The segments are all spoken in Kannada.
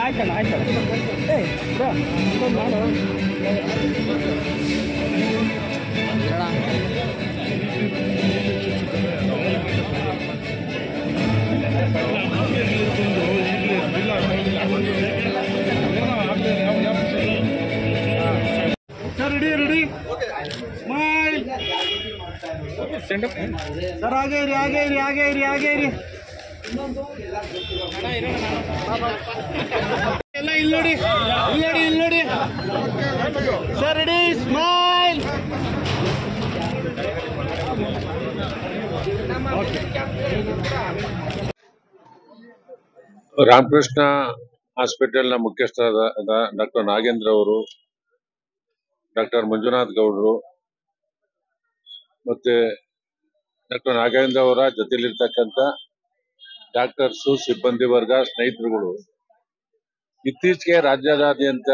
ಆಯ್ತಣ್ಣ ಆಯ್ತಣ್ಣ रेडी रेडी स्माइल सर आगे इरी आगे इरी आगे इरी आगे इरी ಎಲ್ಲ ಇಲ್ಲಿ ನೋಡಿ ಇಲ್ಲಿ ನೋಡಿ ಇಲ್ಲಿ ನೋಡಿ ಸರ್ ರೆಡಿ ಸ್ಮೈಲ್ ರಾಮಕೃಷ್ಣ ಹಾಸ್ಪಿಟಲ್ನ ಮುಖ್ಯಸ್ಥರಾದ ಡಾಕ್ಟರ್ ನಾಗೇಂದ್ರ ಅವರು, ಡಾಕ್ಟರ್ ಮಂಜುನಾಥ್ ಗೌಡರು ಮತ್ತೆ ಡಾಕ್ಟರ್ ನಾಗೇಂದ್ರ ಅವರ ಜೊತೆಲಿರ್ತಕ್ಕಂಥ ಡಾಕ್ಟರ್ಸು, ಸಿಬ್ಬಂದಿ ವರ್ಗ, ಸ್ನೇಹಿತರುಗಳು ಇತ್ತೀಚೆಗೆ ರಾಜ್ಯದಾದ್ಯಂತ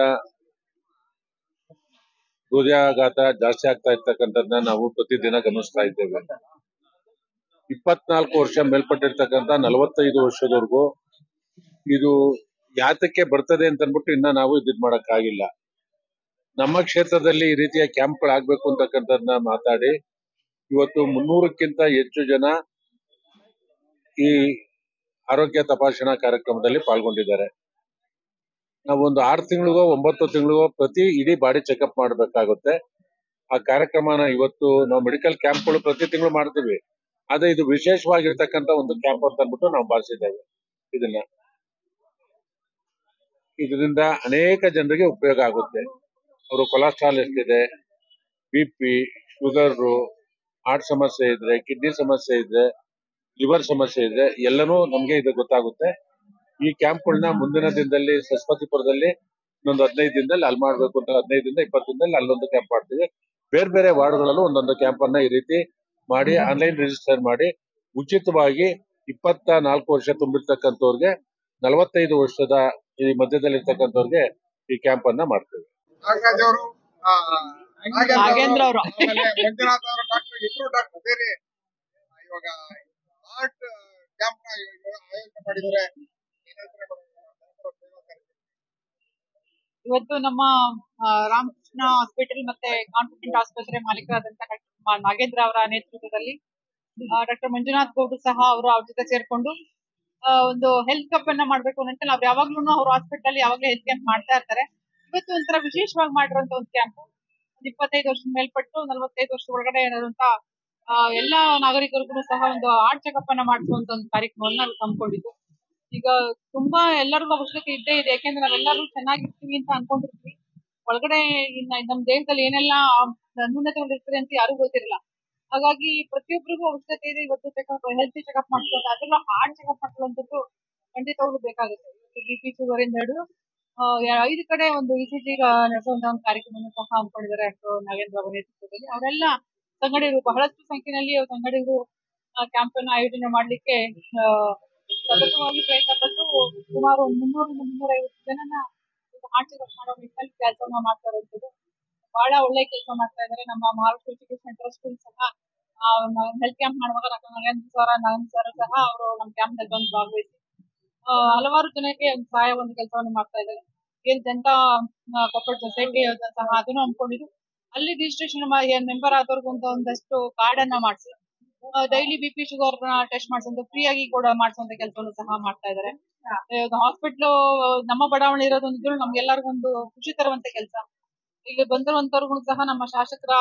ಹೃದಯಾಘಾತ ಜಾಸ್ತಿ ಆಗ್ತಾ ಇರ್ತಕ್ಕಂಥದ್ದನ್ನ ನಾವು ಪ್ರತಿದಿನ ಗಮನಿಸ್ತಾ ಇದ್ದೇವೆ. 24 ವರ್ಷ ಮೇಲ್ಪಟ್ಟಿರ್ತಕ್ಕಂಥ 45 ವರ್ಷದವರೆಗೂ ಇದು ಯಾತಕ್ಕೆ ಬರ್ತದೆ ಅಂತ ಅಂದ್ಬಿಟ್ಟು ಇನ್ನ ನಾವು ಇದ್ ಮಾಡಕ್ಕಾಗಿಲ್ಲ. ನಮ್ಮ ಕ್ಷೇತ್ರದಲ್ಲಿ ಈ ರೀತಿಯ ಕ್ಯಾಂಪ್ಗಳಾಗಬೇಕು ಅಂತಕ್ಕಂಥದ್ದನ್ನ ಮಾತಾಡಿ ಇವತ್ತು 300ಕ್ಕಿಂತ ಹೆಚ್ಚು ಜನ ಈ ಆರೋಗ್ಯ ತಪಾಸಣಾ ಕಾರ್ಯಕ್ರಮದಲ್ಲಿ ಪಾಲ್ಗೊಂಡಿದ್ದಾರೆ. ನಾವೊಂದು 6 ತಿಂಗಳಿಗೋ 9 ತಿಂಗಳಿಗೋ ಪ್ರತಿ ಇಡೀ ಬಾಡಿ ಚೆಕಪ್ ಮಾಡಬೇಕಾಗುತ್ತೆ. ಆ ಕಾರ್ಯಕ್ರಮನ ಇವತ್ತು ನಾವು ಮೆಡಿಕಲ್ ಕ್ಯಾಂಪ್ಗಳು ಪ್ರತಿ ತಿಂಗಳು ಮಾಡ್ತೀವಿ. ಆದ್ರೆ ಇದು ವಿಶೇಷವಾಗಿರ್ತಕ್ಕಂಥ ಒಂದು ಕ್ಯಾಂಪ್ ಅಂತ ಅಂದ್ಬಿಟ್ಟು ನಾವು ಭಾವಿಸಿದ್ದೇವೆ. ಇದರಿಂದ ಅನೇಕ ಜನರಿಗೆ ಉಪಯೋಗ ಆಗುತ್ತೆ. ಅವರು ಕೊಲೆಸ್ಟ್ರಾಲ್ ಎಷ್ಟಿದೆ, BP, ಶುಗರು, ಹಾರ್ಟ್ ಸಮಸ್ಯೆ ಇದ್ರೆ, ಕಿಡ್ನಿ ಸಮಸ್ಯೆ ಇದ್ರೆ, ಲಿವರ್ ಸಮಸ್ಯೆ ಇದ್ರೆ ಎಲ್ಲನೂ ನಮ್ಗೆ ಇದು ಗೊತ್ತಾಗುತ್ತೆ. ಈ ಕ್ಯಾಂಪ್ಗಳನ್ನ ಮುಂದಿನ ದಿನದಲ್ಲಿ ಸರಸ್ವತಿಪುರದಲ್ಲಿ ಇನ್ನೊಂದು 15 ದಿನದಲ್ಲಿ ಅಲ್ಲಿ ಮಾಡ್ಬೇಕು ಅಂತ, 15 ದಿಂದ 20 ದಿನದಲ್ಲಿ ಅಲ್ಲೊಂದು ಕ್ಯಾಂಪ್ ಮಾಡ್ತೀವಿ. ಬೇರೆ ಬೇರೆ ವಾರ್ಡ್ಗಳಲ್ಲೂ ಒಂದೊಂದು ಕ್ಯಾಂಪ್ ಅನ್ನ ಈ ರೀತಿ ಮಾಡಿ ಆನ್ಲೈನ್ ರಿಜಿಸ್ಟರ್ ಮಾಡಿ ಉಚಿತವಾಗಿ 24 ವರ್ಷ ತುಂಬಿರ್ತಕ್ಕಂಥವ್ರಿಗೆ, 45 ವರ್ಷದ ಈ ಮಧ್ಯದಲ್ಲಿರ್ತಕ್ಕಂಥವ್ರಿಗೆ ಈ ಕ್ಯಾಂಪ್ ಅನ್ನ ಮಾಡ್ತೇವೆ. ನಾಗೇಂದ್ರ ಅವರು ಮಂಜುನಾಥ್ ಅವರು ಡಾಕ್ಟರ್ ಇಬ್ರು ಡಾಕ್ಟರ್ ಬೇರೆ ಇವಾಗ ಹಾರ್ಟ್ ಕ್ಯಾಂಪ್ ಆಯೋಜನೆ ಮಾಡಿದ್ದಾರೆ. ಇವತ್ತು ನಮ್ಮ ರಾಮಕೃಷ್ಣ ಹಾಸ್ಪಿಟಲ್ ಮತ್ತೆ ಕಾನ್ಫಿಡೆಂಟ್ ಆಸ್ಪತ್ರೆ ಮಾಲೀಕರಾದಂತಹ ಡಾಕ್ಟರ್ ನಾಗೇಂದ್ರ ಅವರ ನೇತೃತ್ವದಲ್ಲಿ ಡಾಕ್ಟರ್ ಮಂಜುನಾಥ್ ಗೌಡ್ರು ಸಹ ಅವರು ಅವ್ರ ಜೊತೆ ಸೇರ್ಕೊಂಡು ಒಂದು ಹೆಲ್ತ್ ಕ್ಯಾಂಪ್ ಅನ್ನ ಮಾಡ್ಬೇಕು ಅಂತ ನಾವು ಯಾವಾಗ್ಲೂ ಅವ್ರ ಹಾಸ್ಪಿಟಲ್ ಯಾವಾಗ್ಲೂ ಹೆಲ್ತ್ ಕ್ಯಾಂಪ್ ಮಾಡ್ತಾ ಇರ್ತಾರೆ. ಇವತ್ತು ಒಂಥರ ವಿಶೇಷವಾಗಿ ಮಾಡಿರುವಂತ ಒಂದು ಕ್ಯಾಂಪ್. 25 ವರ್ಷದ ಮೇಲ್ಪಟ್ಟು 45 ವರ್ಷದ ಒಳಗಡೆ ಇರುವಂತ ಎಲ್ಲಾ ನಾಗರಿಕರಿಗೂ ಸಹ ಒಂದು ಹಾರ್ಟ್ ಚೆಕಪ್ ಅನ್ನ ಮಾಡಿಸುವಂತ ಒಂದು ಕಾರ್ಯಕ್ರಮವನ್ನ ಹಮ್ಮಿಕೊಂಡಿದ್ದು. ಈಗ ತುಂಬಾ ಎಲ್ಲರಿಗೂ ಅವಶ್ಯಕತೆ ಇದ್ದೇ ಇದೆ. ಯಾಕೆಂದ್ರೆ ನಾವೆಲ್ಲರೂ ಚೆನ್ನಾಗಿರ್ತೀವಿ ಅಂತ ಅನ್ಕೊಂಡಿರ್ತೀವಿ. ಒಳಗಡೆ ನಮ್ಮ ದೇಹದಲ್ಲಿ ಏನೆಲ್ಲಾ ನ್ಯೂನತೆಗಳಿರ್ತದೆ ಅಂತ ಯಾರಿಗೂ ಗೊತ್ತಿರಲ್ಲ. ಹಾಗಾಗಿ ಪ್ರತಿಯೊಬ್ಬರಿಗೂ ಅವಶ್ಯಕತೆ ಇದೆ ಇವತ್ತು ಚೆಕಪ್, ಹೆಲ್ತ್ ಚೆಕಪ್ ಮಾಡ್ಕೊಳ್ಳೋದು, ಅದರಲ್ಲೂ ಹಾರ್ಟ್ ಚೆಕಪ್ ಮಾಡ್ಕೊಳ್ಳುವಂಥದ್ದು ಖಂಡಿತವಾಗ್ಲೂ ಬೇಕಾಗುತ್ತೆ. BP, ಶುಗರ್ ಇಂದ ಹಿಡಿದು 5 ಕಡೆ ಒಂದು ECG ನಡೆಸುವಂತ ಒಂದು ಕಾರ್ಯಕ್ರಮವನ್ನು ಸಹ ಹಮ್ಮಿಕೊಂಡಿದ್ದಾರೆ ಡಾಕ್ಟರ್ ನಾಗೇಂದ್ರ ಅವರ ನೇತೃತ್ವದಲ್ಲಿ. ಅವರೆಲ್ಲ ಸಂಘಟಕರು, ಬಹಳಷ್ಟು ಸಂಖ್ಯೆಯಲ್ಲಿ ಸಂಘಟಕರು ಕ್ಯಾಂಪ್ ಅನ್ನು ಆಯೋಜನೆ ಮಾಡ್ಲಿಕ್ಕೆ ಸತತವಾಗಿ ಪ್ರಯತ್ನ ಪಟ್ಟು ಸುಮಾರು 300 ರಿಂದ 350 ಜನನ ಹಾರ್ಟ್ ಚೆಕಪ್ ಮಾಡೋ ನಿಟ್ಟಿನಲ್ಲಿ ಕೆಲಸವನ್ನ ಮಾಡ್ತಾ ಇರುವಂತದ್ದು ಬಹಳ ಒಳ್ಳೆ ಕೆಲಸ ಮಾಡ್ತಾ ಇದ್ದಾರೆ. ನಮ್ಮ ಮಹಾರಾಷ್ಟ್ರ ಎಜುಕೇಶನ್ ಟ್ರಸ್ಟ್ ಸಹ ಹೆಲ್ತ್ ಕ್ಯಾಂಪ್ ಮಾಡುವಾಗ ಡಾಕ್ಟರ್ ನಾಗೇಂದ್ರ ಸರ್ ಸಹ ಅವರು ನಮ್ಮ ಕ್ಯಾಂಪ್ ನಲ್ಲಿ ಬಂದು ಭಾಗವಹಿಸಿ ಹಲವಾರು ಜನಕ್ಕೆ ಸಹಾಯ ಒಂದು ಕೆಲಸವನ್ನು ಮಾಡ್ತಾ ಇದ್ದಾರೆ. ಏನ್ ಜನತಾ ಕೊಪ್ಪಳ ಸೊಸೈಟಿ ಸಹ ಅದನ್ನು ಹಮ್ಮಿಕೊಂಡಿದ್ದು ಅಲ್ಲಿ ರಿಜಿಸ್ಟ್ರೇಷನ್ ಮೆಂಬರ್ ಆದವ್ರಿಗೆ ಒಂದಷ್ಟು ಕಾರ್ಡ್ ಅನ್ನ ಮಾಡಿಸಿ ಡೈಲಿ BP, ಶುಗರ್ ಟೆಸ್ಟ್ ಮಾಡಿಸುವಂತ ಫ್ರೀ ಆಗಿ ಕೂಡ ಮಾಡಿಸುವಂತ ಕೆಲಸವನ್ನು ಸಹ ಮಾಡ್ತಾ ಇದ್ದಾರೆ. ಹಾಸ್ಪಿಟ್ಲು ನಮ್ಮ ಬಡಾವಣೆ ಇರೋದೊಂದು ನಮ್ಗೆಲ್ಲರಿಗೂ ಒಂದು ಖುಷಿ ತರುವಂತ ಕೆಲಸ. ಇಲ್ಲಿ ಬಂದಿರುವಂತವ್ರಿಗೂ ಸಹ ನಮ್ಮ ಶಾಸಕರ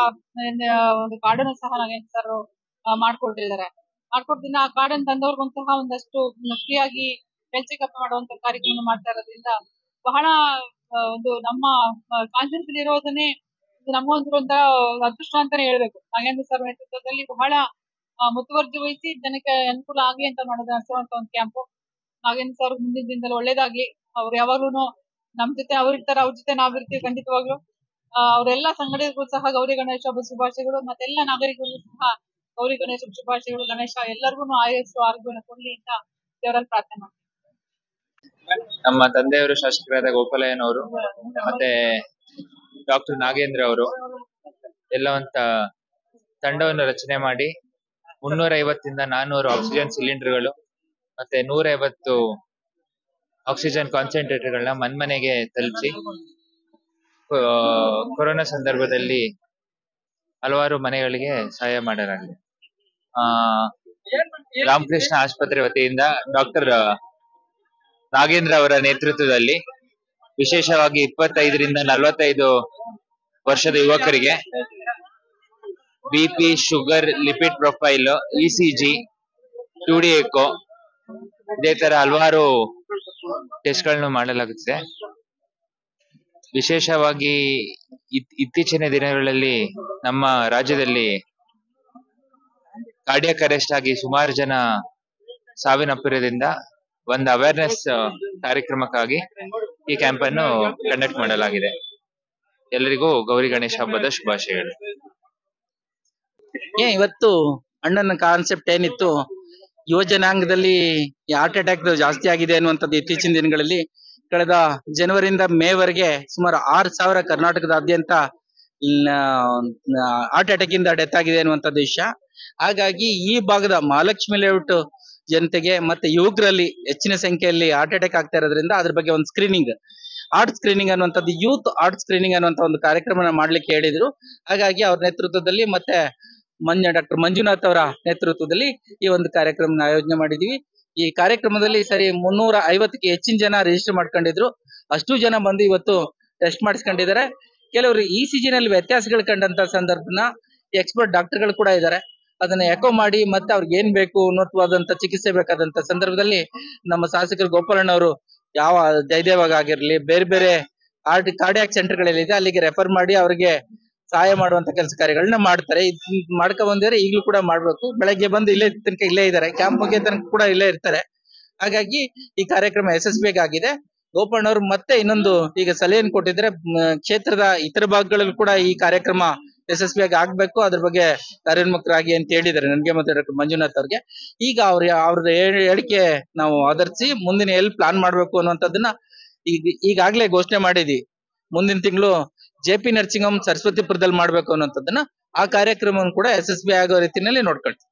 ಒಂದು ಕಾರ್ಡ್ ಅನ್ನು ಸಹ ನಾಗೇಂದ್ರ ಸರ್ ಮಾಡ್ಕೊಟ್ಟಿದ್ದಾರೆ. ಮಾಡ್ಕೊಡ್ತೀನಿ ಆ ಕಾರ್ಡ್ ಅನ್ನು ತಂದವ್ರಿಗೂ ಸಹ ಒಂದಷ್ಟು ಫ್ರೀ ಆಗಿ ಹೆಲ್ತ್ ಚೆಕಪ್ ಮಾಡುವಂತ ಕಾರ್ಯಕ್ರಮ ಮಾಡ್ತಾ ಇರೋದ್ರಿಂದ ಬಹಳ ಒಂದು ನಮ್ಮ ಕಾನ್ಫಿಡೆನ್ಸ್ ಇರೋದನ್ನೇ ನಮ್ಮ ಒಂದು ಅದೃಷ್ಟ ಅಂತಾನೆ ಹೇಳ್ಬೇಕು. ನಾಗೇಂದ್ರ ಸರ್ ನೇತೃತ್ವದಲ್ಲಿ ಬಹಳ ಮುತುವರ್ಜಿ ವಹಿಸಿ ಜನಕ್ಕೆ ಅನುಕೂಲ ಆಗ್ಲಿ ಅಂತ ನಡೆಸುವಂತ ಒಂದು ಕ್ಯಾಂಪ್. ನಾಗೇಂದ್ರ ಸರ್ ಮುಂದಿನ ದಿನದಲ್ಲಿ ಒಳ್ಳೇದಾಗ್ಲಿ. ಅವ್ರು ಯಾವಾಗ್ಲೂ ನಮ್ ಜೊತೆ ಅವ್ರಿರ್ತಾರೆ, ಅವ್ರ ಜೊತೆ ನಾವಿರ್ತೀವಿ ಖಂಡಿತವಾಗ್ಲು. ಅವರೆಲ್ಲ ಸಂಘಟಕರು ಸಹ ಗೌರಿ ಗಣೇಶ ಹಬ್ಬದ ಶುಭಾಶಯಗಳು. ಮತ್ತೆಲ್ಲ ನಾಗರಿಕರಿಗೂ ಸಹ ಗೌರಿ ಗಣೇಶ ಶುಭಾಶಯಗಳು. ಗಣೇಶ ಎಲ್ಲರಿಗೂ ಆಯಸ್ಸು ಆರೋಗ್ಯವನ್ನು ಕೊಡ್ಲಿ ಅಂತ ದೇವರಲ್ಲಿ ಪ್ರಾರ್ಥನೆ ಮಾಡ್ತೀವಿ. ನಮ್ಮ ತಂದೆಯವರು ಶಾಸಕರಾದ ಗೋಪಾಲಯ್ಯನವರು ಮತ್ತೆ ಡಾಕ್ಟರ್ ನಾಗೇಂದ್ರ ಅವರು ಎಲ್ಲ ಒಂದು ತಂಡವನ್ನು ರಚನೆ ಮಾಡಿ 350 ಇಂದ 400 ಆಕ್ಸಿಜನ್ ಸಿಲಿಂಡರ್ಗಳು ಮತ್ತೆ 150 ಆಕ್ಸಿಜನ್ ಕಾನ್ಸಂಟ್ರೇಟರ್ಗಳನ್ನ ಮನೆಗೆ ತಲುಪಿಸಿ ಕೊರೋನಾ ಸಂದರ್ಭದಲ್ಲಿ ಹಲವಾರು ಮನೆಗಳಿಗೆ ಸಹಾಯ ಮಾಡಲಾಗಿದೆ. ರಾಮಕೃಷ್ಣ ಆಸ್ಪತ್ರೆ ವತಿಯಿಂದ ಡಾಕ್ಟರ್ ನಾಗೇಂದ್ರ ಅವರ ನೇತೃತ್ವದಲ್ಲಿ ವಿಶೇಷವಾಗಿ 25 ರಿಂದ 45 ವರ್ಷದ ಯುವಕರಿಗೆ BP, sugar, lipid profile, ECG, 2D echo ಇದೇ ತರ ಹಲವಾರು ಟೆಸ್ಟ್ ಗಳನ್ನು ಮಾಡಲಾಗುತ್ತದೆ. ವಿಶೇಷವಾಗಿ ಇತ್ತೀಚಿನ ದಿನಗಳಲ್ಲಿ ನಮ್ಮ ರಾಜ್ಯದಲ್ಲಿ ಕಾರ್ಡಿಯಾಕ್ ಅರೆಸ್ಟ್ ಆಗಿ ಸುಮಾರು ಜನ ಸಾವಿನಪ್ಪಿರೋದ್ರಿಂದ ಒಂದು ಅವೇರ್ನೆಸ್ ಕಾರ್ಯಕ್ರಮಕ್ಕಾಗಿ ಈ ಕ್ಯಾಂಪ್ ಅನ್ನು ಕಂಡಕ್ಟ್ ಮಾಡಲಾಗಿದೆ. ಎಲ್ಲರಿಗೂ ಗೌರಿ ಗಣೇಶ ಹಬ್ಬದ ಶುಭಾಶಯಗಳು. ಇವತ್ತು ಅಣ್ಣನ ಕಾನ್ಸೆಪ್ಟ್ ಏನಿತ್ತು, ಯುವ ಜನಾಂಗದಲ್ಲಿ ಹಾರ್ಟ್ ಅಟ್ಯಾಕ್ ಜಾಸ್ತಿ ಆಗಿದೆ ಅನ್ನುವಂಥದ್ದು ಇತ್ತೀಚಿನ ದಿನಗಳಲ್ಲಿ ಕಳೆದ ಜನವರಿಯಿಂದ ಮೇವರೆಗೆ ಸುಮಾರು 6,000 ಕರ್ನಾಟಕದಾದ್ಯಂತ ಹಾರ್ಟ್ ಅಟ್ಯಾಕ್ ಇಂದ ಡೆತ್ ಆಗಿದೆ ಅನ್ನುವಂಥದ್ದು ವಿಷಯ. ಹಾಗಾಗಿ ಈ ಭಾಗದ ಮಹಾಲಕ್ಷ್ಮಿ ಲೇಔಟ್ ಜನತೆಗೆ ಮತ್ತೆ ಯುವಕರಲ್ಲಿ ಹೆಚ್ಚಿನ ಸಂಖ್ಯೆಯಲ್ಲಿ ಹಾರ್ಟ್ ಅಟ್ಯಾಕ್ ಆಗ್ತಾ ಇರೋದ್ರಿಂದ ಅದ್ರ ಬಗ್ಗೆ ಒಂದು ಸ್ಕ್ರೀನಿಂಗ್, ಹಾರ್ಟ್ ಸ್ಕ್ರೀನಿಂಗ್ ಅನ್ನುವಂಥದ್ದು, ಯೂತ್ ಹಾರ್ಟ್ ಸ್ಕ್ರೀನಿಂಗ್ ಅನ್ನುವಂಥ ಒಂದು ಕಾರ್ಯಕ್ರಮನ ಮಾಡ್ಲಿಕ್ಕೆ ಹೇಳಿದ್ರು. ಹಾಗಾಗಿ ಅವ್ರ ನೇತೃತ್ವದಲ್ಲಿ ಮತ್ತೆ ಡಾಕ್ಟರ್ ಮಂಜುನಾಥ್ ಅವರ ನೇತೃತ್ವದಲ್ಲಿ ಈ ಒಂದು ಕಾರ್ಯಕ್ರಮನ ಆಯೋಜನೆ ಮಾಡಿದೀವಿ. ಈ ಕಾರ್ಯಕ್ರಮದಲ್ಲಿ ಸರಿ 350ಕ್ಕೆ ಹೆಚ್ಚಿನ ಜನ ರಿಜಿಸ್ಟರ್ ಮಾಡ್ಕೊಂಡಿದ್ರು. ಅಷ್ಟು ಜನ ಬಂದು ಇವತ್ತು ಟೆಸ್ಟ್ ಮಾಡಿಸ್ಕೊಂಡಿದ್ದಾರೆ. ಕೆಲವರು ECG ನಲ್ಲಿ ವ್ಯತ್ಯಾಸಗಳು ಕಂಡಂತ ಸಂದರ್ಭನ ಎಕ್ಸ್ಪರ್ಟ್ ಡಾಕ್ಟರ್ಗಳು ಕೂಡ ಇದ್ದಾರೆ. ಅದನ್ನ ಎಕೋ ಮಾಡಿ ಮತ್ತೆ ಅವ್ರಿಗೆ ಏನ್ ಬೇಕು ಉನ್ನತವಾದಂತ ಚಿಕಿತ್ಸೆ ಬೇಕಾದಂತ ಸಂದರ್ಭದಲ್ಲಿ ನಮ್ಮ ಶಾಸಕರು ಗೋಪಾಲಣ್ಣ ಅವರು ಯಾವ ಜಯದೇವಾಗ ಆಗಿರ್ಲಿ ಬೇರೆ ಬೇರೆ ಕಾರ್ಡಿಯಾಕ್ ಸೆಂಟರ್ಗಳಲ್ಲಿದೆ ಅಲ್ಲಿಗೆ ರೆಫರ್ ಮಾಡಿ ಅವರಿಗೆ ಸಹಾಯ ಮಾಡುವಂತ ಕೆಲಸ ಕಾರ್ಯಗಳನ್ನ ಮಾಡ್ತಾರೆ. ಮಾಡ್ಕೊ ಬಂದಿದ್ರೆ ಈಗಲೂ ಕೂಡ ಮಾಡ್ಬೇಕು. ಬೆಳಗ್ಗೆ ಬಂದು ಇಲ್ಲೇ ತನಕ ಇಲ್ಲೇ ಇದ್ದಾರೆ, ಕ್ಯಾಂಪ್ ಮುಗಿಯ ತನಕ ಕೂಡ ಇಲ್ಲೇ ಇರ್ತಾರೆ. ಹಾಗಾಗಿ ಈ ಕಾರ್ಯಕ್ರಮ ಯಶಸ್ವಿಯಾಗಿದೆ. ಗೋಪಣ್ಣವರು ಮತ್ತೆ ಇನ್ನೊಂದು ಈಗ ಸಲಹೆಯನ್ನು ಕೊಟ್ಟಿದ್ರೆ ಕ್ಷೇತ್ರದ ಇತರ ಭಾಗಗಳಲ್ಲೂ ಕೂಡ ಈ ಕಾರ್ಯಕ್ರಮ ಯಶಸ್ವಿಯಾಗಿ ಆಗ್ಬೇಕು, ಅದ್ರ ಬಗ್ಗೆ ಕಾರ್ಯೋನ್ಮುಖರಾಗಿ ಅಂತ ಹೇಳಿದ್ದಾರೆ ನನಗೆ ಮತ್ತೆ ಡಾಕ್ಟರ್ ಮಂಜುನಾಥ್ ಅವ್ರಿಗೆ. ಈಗ ಅವ್ರ ಹೇಳಿಕೆ ನಾವು ಆಧರಿಸಿ ಮುಂದಿನ ಎಲ್ಲಿ ಪ್ಲಾನ್ ಮಾಡ್ಬೇಕು ಅನ್ನುವಂಥದ್ದನ್ನ ಈಗಾಗ್ಲೇ ಘೋಷಣೆ ಮಾಡಿದ್ವಿ. ಮುಂದಿನ ತಿಂಗಳು JP ನರ್ಸಿಂಗ್ ಹೋಮ್ ಸರಸ್ವತಿಪುರದಲ್ಲಿ ಮಾಡ್ಬೇಕು ಅನ್ನುವಂಥದ್ದನ್ನ, ಆ ಕಾರ್ಯಕ್ರಮವನ್ನು ಕೂಡ ಯಶಸ್ವಿ ಆಗೋ ರೀತಿಯಲ್ಲಿ ನೋಡ್ಕೊಳ್ತೀವಿ.